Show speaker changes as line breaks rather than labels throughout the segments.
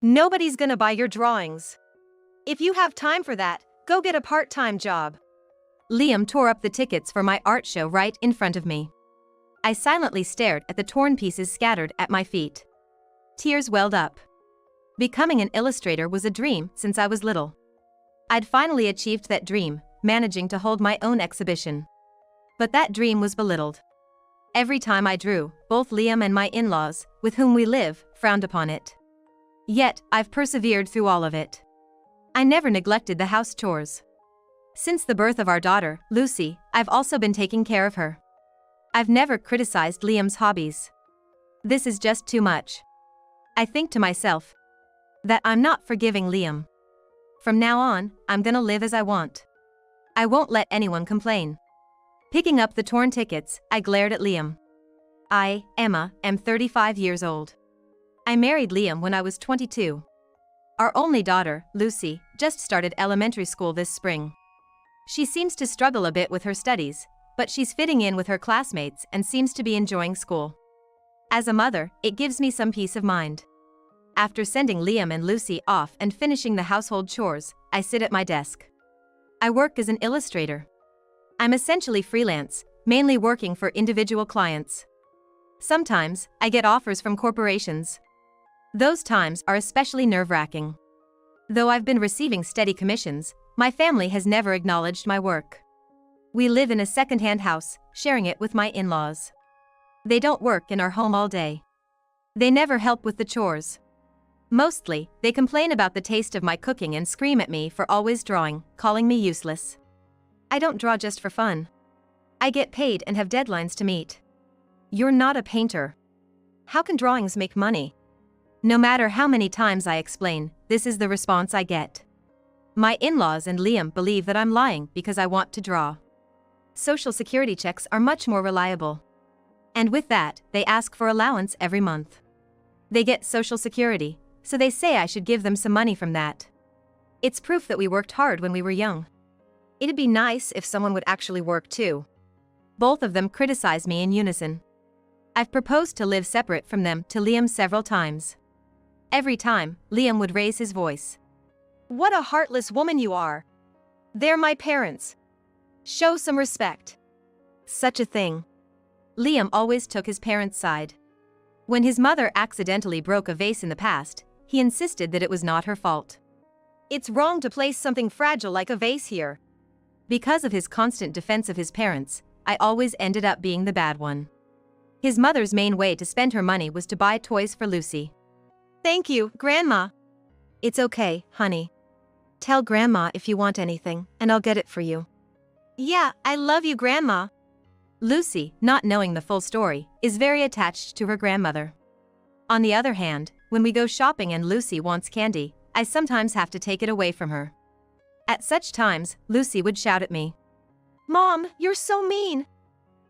Nobody's gonna buy your drawings. If you have time for that, go get a part-time job.
Liam tore up the tickets for my art show right in front of me. I silently stared at the torn pieces scattered at my feet. Tears welled up. Becoming an illustrator was a dream since I was little. I'd finally achieved that dream, managing to hold my own exhibition. But that dream was belittled. Every time I drew, both Liam and my in-laws, with whom we live, frowned upon it. Yet, I've persevered through all of it. I never neglected the house chores. Since the birth of our daughter, Lucy, I've also been taking care of her. I've never criticized Liam's hobbies. This is just too much. I think to myself that I'm not forgiving Liam. From now on, I'm gonna live as I want. I won't let anyone complain. Picking up the torn tickets, I glared at Liam. I, Emma, am 35 years old. I married Liam when I was 22. Our only daughter, Lucy, just started elementary school this spring. She seems to struggle a bit with her studies, but she's fitting in with her classmates and seems to be enjoying school. As a mother, it gives me some peace of mind. After sending Liam and Lucy off and finishing the household chores, I sit at my desk. I work as an illustrator. I'm essentially freelance, mainly working for individual clients. Sometimes, I get offers from corporations. Those times are especially nerve-wracking. Though I've been receiving steady commissions, my family has never acknowledged my work. We live in a second-hand house, sharing it with my in-laws. They don't work in our home all day. They never help with the chores. Mostly, they complain about the taste of my cooking and scream at me for always drawing, calling me useless. I don't draw just for fun. I get paid and have deadlines to meet. You're not a painter. How can drawings make money? No matter how many times I explain, this is the response I get. My in-laws and Liam believe that I'm lying because I want to draw. Social Security checks are much more reliable. And with that, they ask for allowance every month. They get Social Security, so they say I should give them some money from that. It's proof that we worked hard when we were young.
It'd be nice if someone would actually work too.
Both of them criticize me in unison. I've proposed to live separate from them to Liam several times. Every time, Liam would raise his voice.
What a heartless woman you are. They're my parents. Show some respect.
Such a thing. Liam always took his parents' side. When his mother accidentally broke a vase in the past, he insisted that it was not her fault.
It's wrong to place something fragile like a vase here.
Because of his constant defense of his parents, I always ended up being the bad one. His mother's main way to spend her money was to buy toys for Lucy.
Thank you, Grandma.
It's okay, honey. Tell Grandma if you want anything, and I'll get it for you.
Yeah, I love you, Grandma.
Lucy, not knowing the full story, is very attached to her grandmother. On the other hand, when we go shopping and Lucy wants candy, I sometimes have to take it away from her. At such times, Lucy would shout at me.
Mom, you're so mean.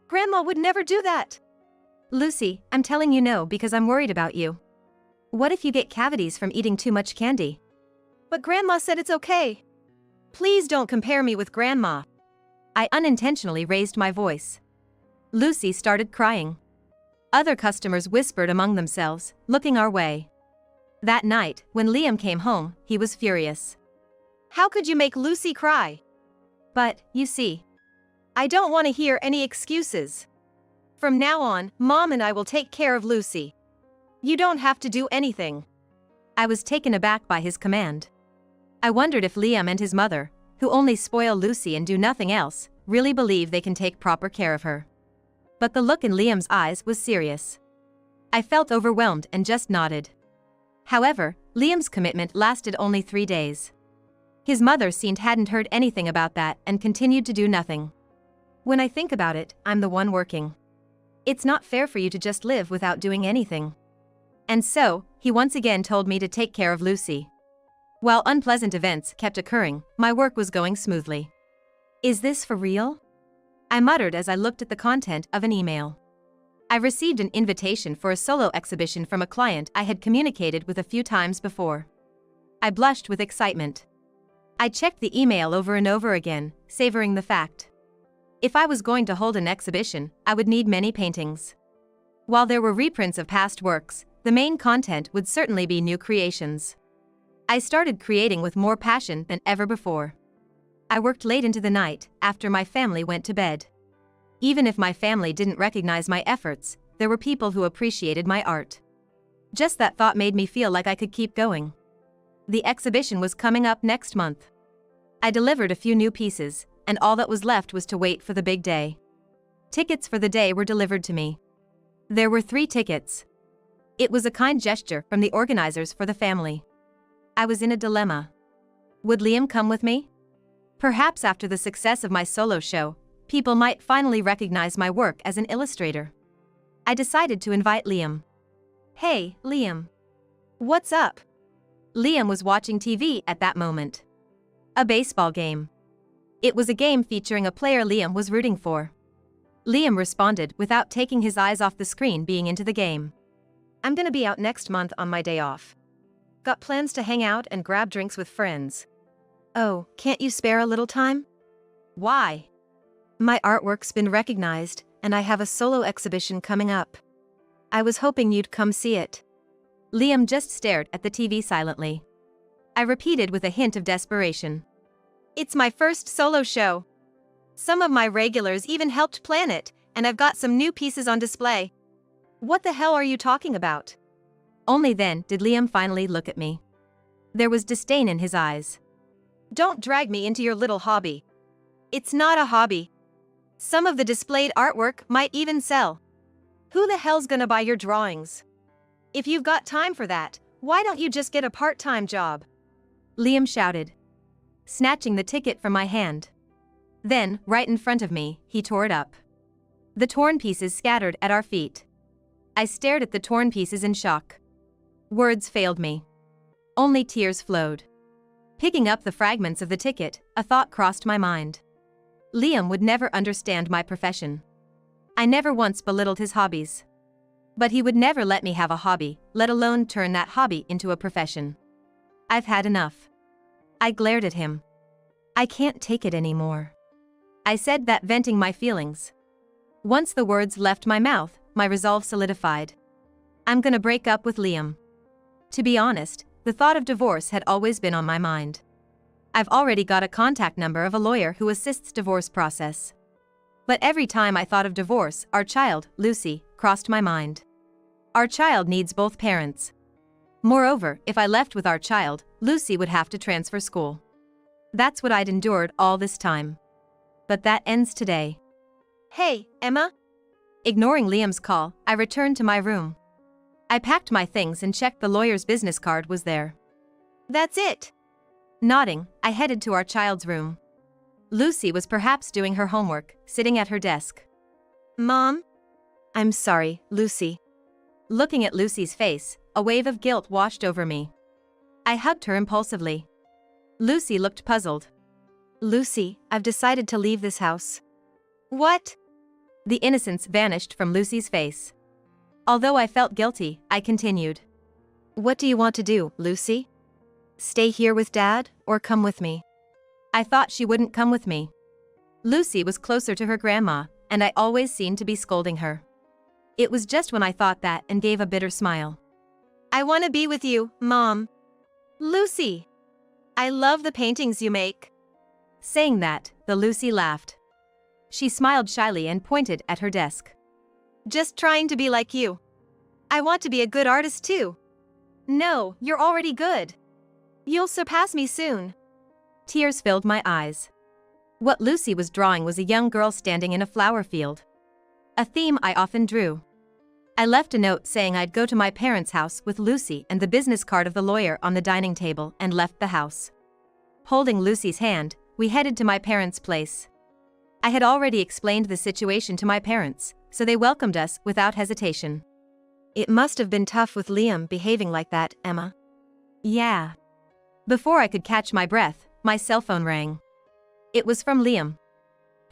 Grandma would never do that.
Lucy, I'm telling you no because I'm worried about you. What if you get cavities from eating too much candy?
But Grandma said it's okay. Please don't compare me with Grandma.
I unintentionally raised my voice. Lucy started crying. Other customers whispered among themselves, looking our way. That night, when Liam came home, he was furious.
How could you make Lucy cry?
But, you see,
I don't want to hear any excuses. From now on, Mom and I will take care of Lucy. You don't have to do anything.
I was taken aback by his command. I wondered if Liam and his mother, who only spoil Lucy and do nothing else, really believe they can take proper care of her. But the look in Liam's eyes was serious. I felt overwhelmed and just nodded. However, Liam's commitment lasted only 3 days. His mother hadn't heard anything about that and continued to do nothing. When I think about it, I'm the one working. It's not fair for you to just live without doing anything. And so, he once again told me to take care of Lucy. While unpleasant events kept occurring, my work was going smoothly. Is this for real? I muttered as I looked at the content of an email. I received an invitation for a solo exhibition from a client I had communicated with a few times before. I blushed with excitement. I checked the email over and over again, savoring the fact. If I was going to hold an exhibition, I would need many paintings. While there were reprints of past works, the main content would certainly be new creations. I started creating with more passion than ever before. I worked late into the night, after my family went to bed. Even if my family didn't recognize my efforts, there were people who appreciated my art. Just that thought made me feel like I could keep going. The exhibition was coming up next month. I delivered a few new pieces, and all that was left was to wait for the big day. Tickets for the day were delivered to me. There were 3 tickets. It was a kind gesture from the organizers for the family. I was in a dilemma. Would Liam come with me? Perhaps after the success of my solo show, people might finally recognize my work as an illustrator. I decided to invite Liam.
Hey, Liam. What's up?
Liam was watching TV at that moment. A baseball game. It was a game featuring a player Liam was rooting for. Liam responded without taking his eyes off the screen, being into the game.
I'm gonna be out next month on my day off. Got plans to hang out and grab drinks with friends. Oh, can't you spare a little time?
Why?
My artwork's been recognized, and I have a solo exhibition coming up. I was hoping you'd come see it.
Liam just stared at the TV silently. I repeated with a hint of desperation.
It's my first solo show. Some of my regulars even helped plan it, and I've got some new pieces on display. What the hell are you talking about?
Only then did Liam finally look at me. There was disdain in his eyes.
Don't drag me into your little hobby. It's not a hobby. Some of the displayed artwork might even sell. Who the hell's gonna buy your drawings? If you've got time for that, why don't you just get a part-time job?
Liam shouted, snatching the ticket from my hand. Then, right in front of me, he tore it up. The torn pieces scattered at our feet. I stared at the torn pieces in shock. Words failed me. Only tears flowed. Picking up the fragments of the ticket, a thought crossed my mind. Liam would never understand my profession. I never once belittled his hobbies. But he would never let me have a hobby, let alone turn that hobby into a profession. I've had enough. I glared at him. I can't take it anymore. I said that, venting my feelings. Once the words left my mouth, my resolve solidified. I'm gonna break up with Liam. To be honest, the thought of divorce had always been on my mind. I've already got a contact number of a lawyer who assists divorce process. But every time I thought of divorce, our child, Lucy, crossed my mind. Our child needs both parents. Moreover, if I left with our child, Lucy would have to transfer school. That's what I'd endured all this time. But that ends today.
Hey, Emma?
Ignoring Liam's call, I returned to my room. I packed my things and checked the lawyer's business card was there.
That's it.
Nodding, I headed to our child's room. Lucy was perhaps doing her homework, sitting at her desk.
Mom? I'm sorry, Lucy.
Looking at Lucy's face, a wave of guilt washed over me. I hugged her impulsively. Lucy looked puzzled.
Lucy, I've decided to leave this house.
What? The innocence vanished from Lucy's face. Although I felt guilty, I continued.
What do you want to do, Lucy? Stay here with Dad, or come with me?
I thought she wouldn't come with me. Lucy was closer to her grandma, and I always seemed to be scolding her. It was just when I thought that and gave a bitter smile.
I want to be with you, Mom. Lucy! I love the paintings you make.
Saying that, the Lucy laughed. She smiled shyly and pointed at her desk.
Just trying to be like you. I want to be a good artist too. No, you're already good. You'll surpass me soon.
Tears filled my eyes. What Lucy was drawing was a young girl standing in a flower field. A theme I often drew. I left a note saying I'd go to my parents' house with Lucy and the business card of the lawyer on the dining table and left the house. Holding Lucy's hand, we headed to my parents' place. I had already explained the situation to my parents, so they welcomed us without hesitation.
It must have been tough with Liam behaving like that, Emma.
Yeah. Before I could catch my breath, my cell phone rang. It was from Liam,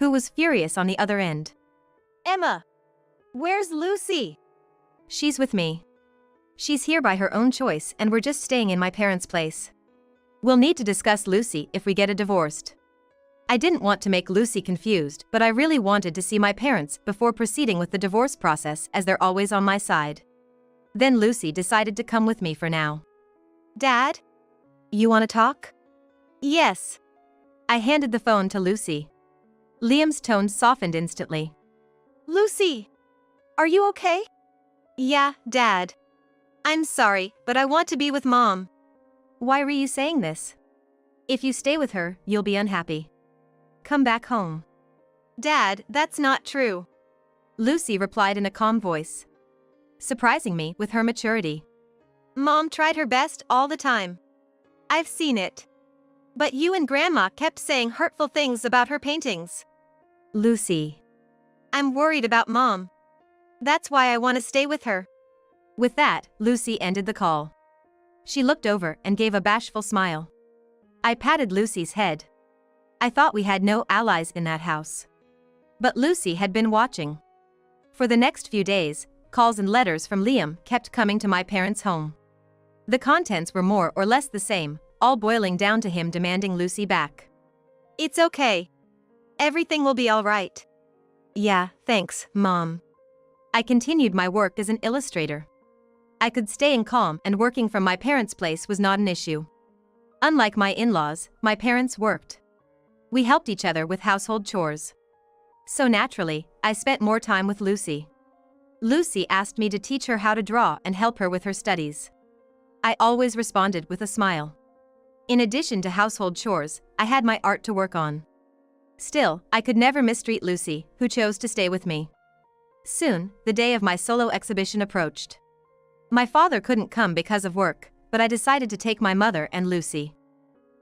who was furious on the other end.
Emma! Where's Lucy?
She's with me. She's here by her own choice and we're just staying in my parents' place. We'll need to discuss Lucy if we get divorced. I didn't want to make Lucy confused, but I really wanted to see my parents before proceeding with the divorce process, as they're always on my side. Then Lucy decided to come with me for now.
Dad?
You want to talk?
Yes.
I handed the phone to Lucy. Liam's tone softened instantly.
Lucy! Are you okay? Yeah, Dad. I'm sorry, but I want to be with Mom.
Why were you saying this? If you stay with her, you'll be unhappy. Come back home.
Dad, that's not true.
Lucy replied in a calm voice, surprising me with her maturity.
Mom tried her best all the time. I've seen it. But you and Grandma kept saying hurtful things about her paintings.
Lucy.
I'm worried about Mom. That's why I want to stay with her.
With that, Lucy ended the call. She looked over and gave a bashful smile. I patted Lucy's head. I thought we had no allies in that house. But Lucy had been watching. For the next few days, calls and letters from Liam kept coming to my parents' home. The contents were more or less the same, all boiling down to him demanding Lucy back.
It's okay. Everything will be all right.
Yeah, thanks, Mom. I continued my work as an illustrator. I could stay in calm, and working from my parents' place was not an issue. Unlike my in-laws, my parents worked. We helped each other with household chores. So naturally, I spent more time with Lucy. Lucy asked me to teach her how to draw and help her with her studies. I always responded with a smile. In addition to household chores, I had my art to work on. Still, I could never mistreat Lucy, who chose to stay with me. Soon, the day of my solo exhibition approached. My father couldn't come because of work, but I decided to take my mother and Lucy.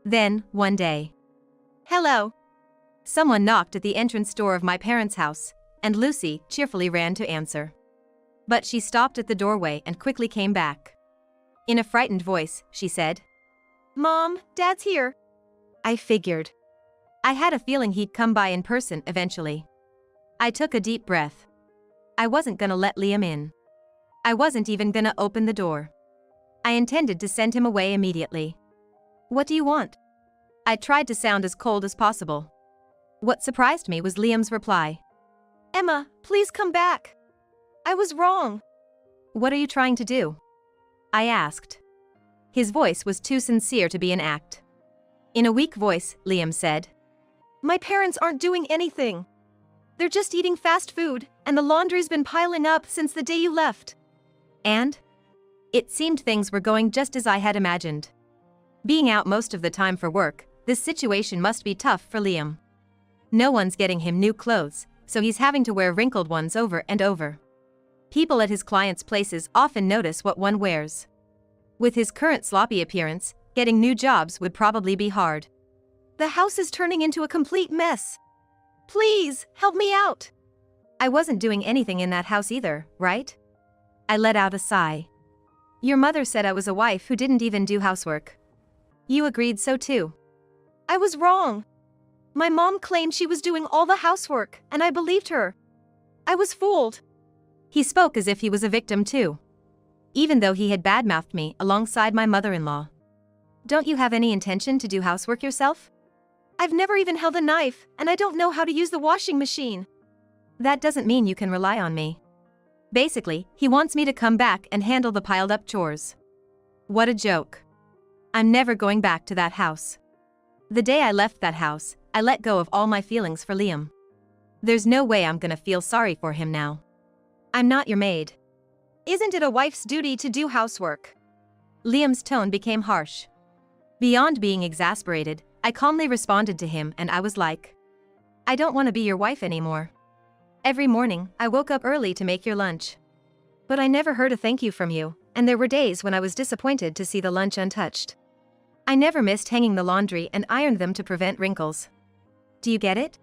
Then, one day.
Hello.
Someone knocked at the entrance door of my parents' house, and Lucy cheerfully ran to answer. But she stopped at the doorway and quickly came back. In a frightened voice, she said,
Mom, Dad's here.
I figured. I had a feeling he'd come by in person eventually. I took a deep breath. I wasn't gonna let Liam in. I wasn't even gonna open the door. I intended to send him away immediately. What do you want? I tried to sound as cold as possible. What surprised me was Liam's reply.
Emma, please come back. I was wrong.
What are you trying to do? I asked. His voice was too sincere to be an act. In a weak voice, Liam said,
My parents aren't doing anything. They're just eating fast food, and the laundry's been piling up since the day you left.
And? It seemed things were going just as I had imagined. Being out most of the time for work, this situation must be tough for Liam. No one's getting him new clothes, so he's having to wear wrinkled ones over and over. People at his clients' places often notice what one wears. With his current sloppy appearance, getting new jobs would probably be hard.
The house is turning into a complete mess. Please, help me out.
I wasn't doing anything in that house either, right? I let out a sigh. Your mother said I was a wife who didn't even do housework. You agreed so too.
I was wrong. My mom claimed she was doing all the housework, and I believed her. I was fooled.
He spoke as if he was a victim too. Even though he had badmouthed me alongside my mother-in-law. Don't you have any intention to do housework yourself?
I've never even held a knife, and I don't know how to use the washing machine.
That doesn't mean you can rely on me. Basically, he wants me to come back and handle the piled-up chores. What a joke. I'm never going back to that house. The day I left that house, I let go of all my feelings for Liam. There's no way I'm gonna feel sorry for him now. I'm not your maid.
Isn't it a wife's duty to do housework?
Liam's tone became harsh. Beyond being exasperated, I calmly responded to him and I was like, I don't want to be your wife anymore. Every morning, I woke up early to make your lunch. But I never heard a thank you from you, and there were days when I was disappointed to see the lunch untouched. I never missed hanging the laundry and ironed them to prevent wrinkles. Do you get it?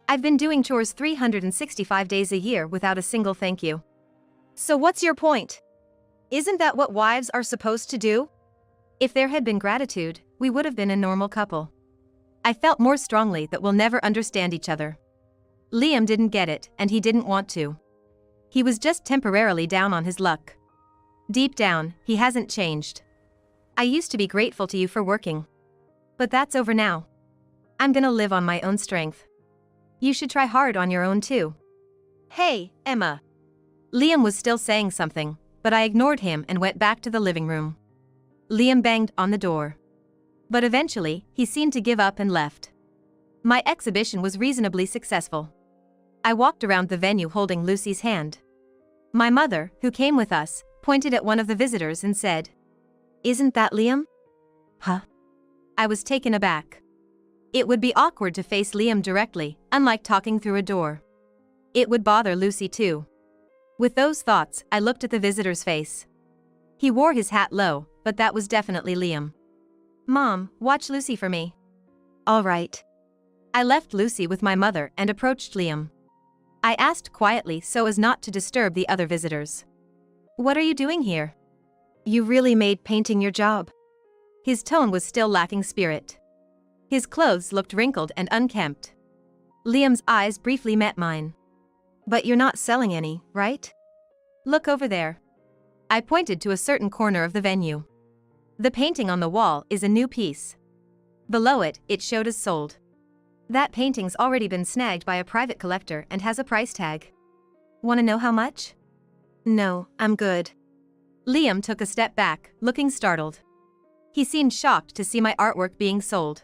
I've been doing chores 365 days a year without a single thank you.
So what's your point? Isn't that what wives are supposed to do?
If there had been gratitude, we would have been a normal couple. I felt more strongly that we'll never understand each other. Liam didn't get it, and he didn't want to. He was just temporarily down on his luck. Deep down, he hasn't changed. I used to be grateful to you for working. But that's over now. I'm gonna live on my own strength. You should try hard on your own too.
Hey, Emma.
Liam was still saying something, but I ignored him and went back to the living room. Liam banged on the door. But eventually, he seemed to give up and left. My exhibition was reasonably successful. I walked around the venue holding Lucy's hand. My mother, who came with us, pointed at one of the visitors and said,
"Isn't that Liam?"
"Huh?" I was taken aback. It would be awkward to face Liam directly, unlike talking through a door. It would bother Lucy too. With those thoughts, I looked at the visitor's face. He wore his hat low, but that was definitely Liam. "Mom, watch Lucy for me."
"All right."
I left Lucy with my mother and approached Liam. I asked quietly so as not to disturb the other visitors. "What are you doing here?"
"You really made painting your job."
His tone was still lacking spirit. His clothes looked wrinkled and unkempt. Liam's eyes briefly met mine.
"But you're not selling any, right?"
"Look over there." I pointed to a certain corner of the venue. The painting on the wall is a new piece. Below it, it showed as sold. "That painting's already been snagged by a private collector and has a price tag. Want to know how much?"
"No, I'm good."
Liam took a step back, looking startled. He seemed shocked to see my artwork being sold.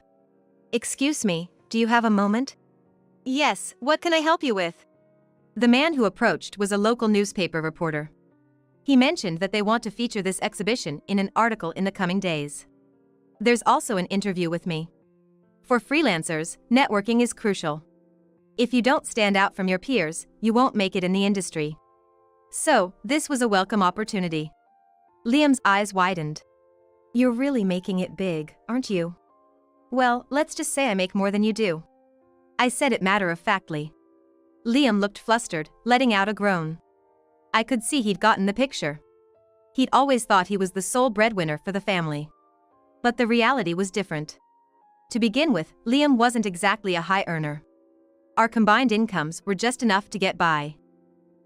"Excuse me, do you have a moment?"
"Yes, what can I help you with?" The man who approached was a local newspaper reporter. He mentioned that they want to feature this exhibition in an article in the coming days. There's also an interview with me. For freelancers, networking is crucial. If you don't stand out from your peers, you won't make it in the industry. So, this was a welcome opportunity. Liam's eyes widened.
"You're really making it big, aren't you?"
"Well, let's just say I make more than you do." I said it matter-of-factly. Liam looked flustered, letting out a groan. I could see he'd gotten the picture. He'd always thought he was the sole breadwinner for the family. But the reality was different. To begin with, Liam wasn't exactly a high earner. Our combined incomes were just enough to get by.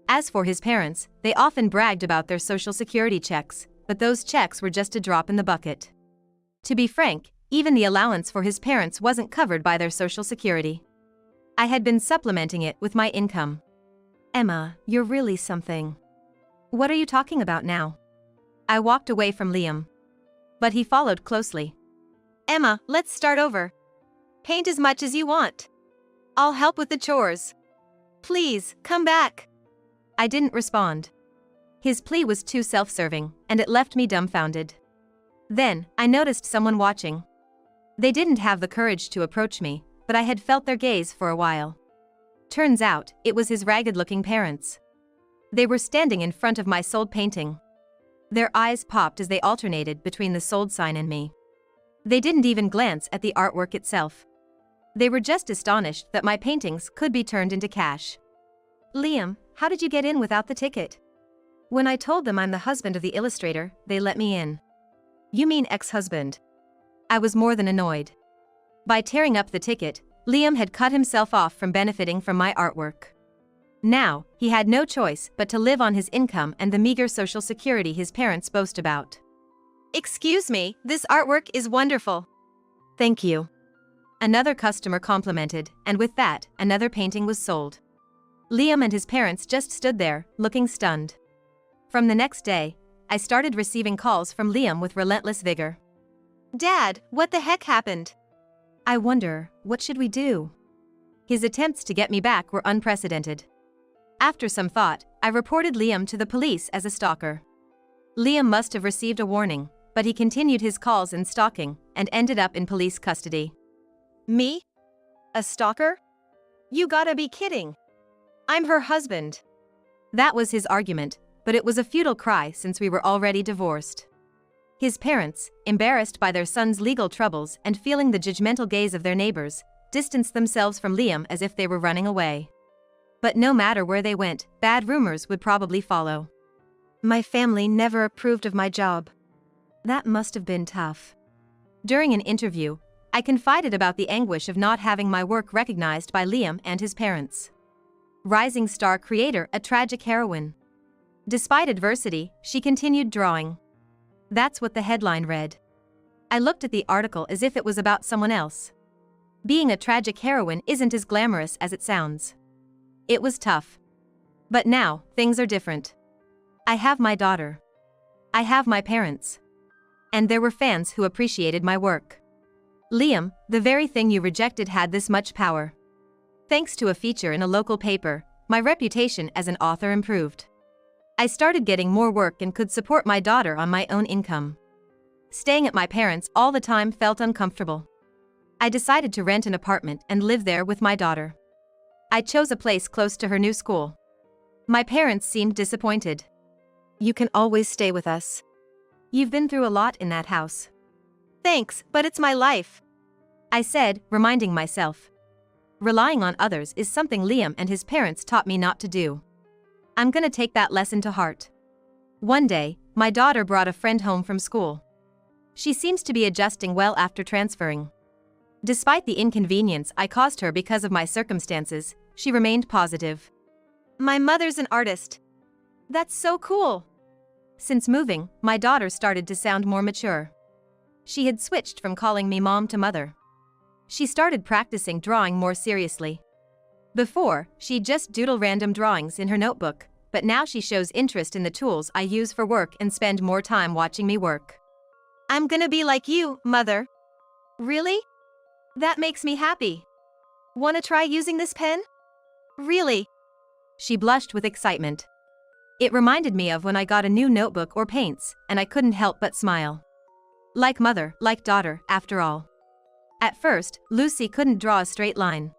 As for his parents, they often bragged about their social security checks, but those checks were just a drop in the bucket. To be frank, even the allowance for his parents wasn't covered by their social security. I had been supplementing it with my income.
"Emma, you're really something."
"What are you talking about now?" I walked away from Liam. But he followed closely.
"Emma, let's start over. Paint as much as you want. I'll help with the chores. Please, come back."
I didn't respond. His plea was too self-serving, and it left me dumbfounded. Then, I noticed someone watching. They didn't have the courage to approach me, but I had felt their gaze for a while. Turns out, it was his ragged-looking parents. They were standing in front of my sold painting. Their eyes popped as they alternated between the sold sign and me. They didn't even glance at the artwork itself. They were just astonished that my paintings could be turned into cash.
"Liam, how did you get in without the ticket?"
When I told them I'm the husband of the illustrator, they let me in.
"You mean ex-husband?"
I was more than annoyed. By tearing up the ticket, Liam had cut himself off from benefiting from my artwork. Now, he had no choice but to live on his income and the meager social security his parents boast about.
"Excuse me, this artwork is wonderful."
"Thank you." Another customer complimented, and with that, another painting was sold. Liam and his parents just stood there, looking stunned. From the next day, I started receiving calls from Liam with relentless vigor.
"Dad, what the heck happened?"
"I wonder, what should we do?" His attempts to get me back were unprecedented. After some thought, I reported Liam to the police as a stalker. Liam must have received a warning, but he continued his calls and stalking, and ended up in police custody.
"Me? A stalker? You gotta be kidding. I'm her husband."
That was his argument, but it was a futile cry since we were already divorced. His parents, embarrassed by their son's legal troubles and feeling the judgmental gaze of their neighbors, distanced themselves from Liam as if they were running away. But no matter where they went, bad rumors would probably follow.
"My family never approved of my job."
That must have been tough. During an interview, I confided about the anguish of not having my work recognized by Liam and his parents. Rising star creator, a tragic heroine. Despite adversity, she continued drawing. That's what the headline read. I looked at the article as if it was about someone else. Being a tragic heroine isn't as glamorous as it sounds. It was tough. But now, things are different. I have my daughter. I have my parents. And there were fans who appreciated my work. Liam, the very thing you rejected had this much power. Thanks to a feature in a local paper, my reputation as an author improved. I started getting more work and could support my daughter on my own income. Staying at my parents' all the time felt uncomfortable. I decided to rent an apartment and live there with my daughter. I chose a place close to her new school. My parents seemed disappointed.
You can always stay with us.
You've been through a lot in that house.
Thanks, but it's my life,
I said, reminding myself. Relying on others is something Liam and his parents taught me not to do. I'm gonna take that lesson to heart. One day, my daughter brought a friend home from school. She seems to be adjusting well after transferring. Despite the inconvenience I caused her because of my circumstances, she remained positive.
My mother's an artist. That's so cool.
Since moving, my daughter started to sound more mature. She had switched from calling me mom to mother. She started practicing drawing more seriously. Before, she'd just doodle random drawings in her notebook, but now she shows interest in the tools I use for work and spend more time watching me work.
I'm gonna be like you, mother. Really? That makes me happy. Wanna try using this pen? Really?
She blushed with excitement. It reminded me of when I got a new notebook or paints, and I couldn't help but smile. Like mother, like daughter, after all. At first, Lucy couldn't draw a straight line.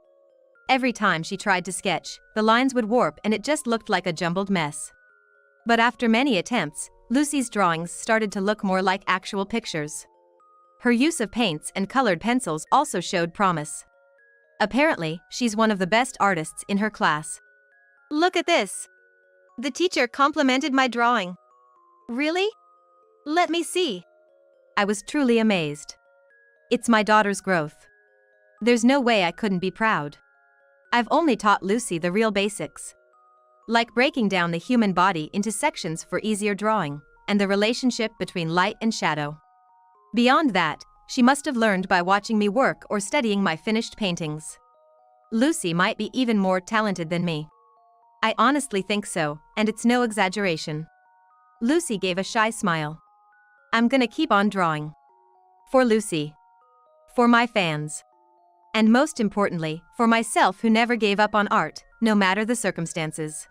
Every time she tried to sketch, the lines would warp and it just looked like a jumbled mess. But after many attempts, Lucy's drawings started to look more like actual pictures. Her use of paints and colored pencils also showed promise. Apparently, she's one of the best artists in her class.
Look at this. The teacher complimented my drawing. Really? Let me see.
I was truly amazed. It's my daughter's growth. There's no way I couldn't be proud. I've only taught Lucy the real basics. Like breaking down the human body into sections for easier drawing, and the relationship between light and shadow. Beyond that, she must have learned by watching me work or studying my finished paintings. Lucy might be even more talented than me. I honestly think so, and it's no exaggeration. Lucy gave a shy smile. I'm gonna keep on drawing. For Lucy. For my fans. And most importantly, for myself who never gave up on art, no matter the circumstances.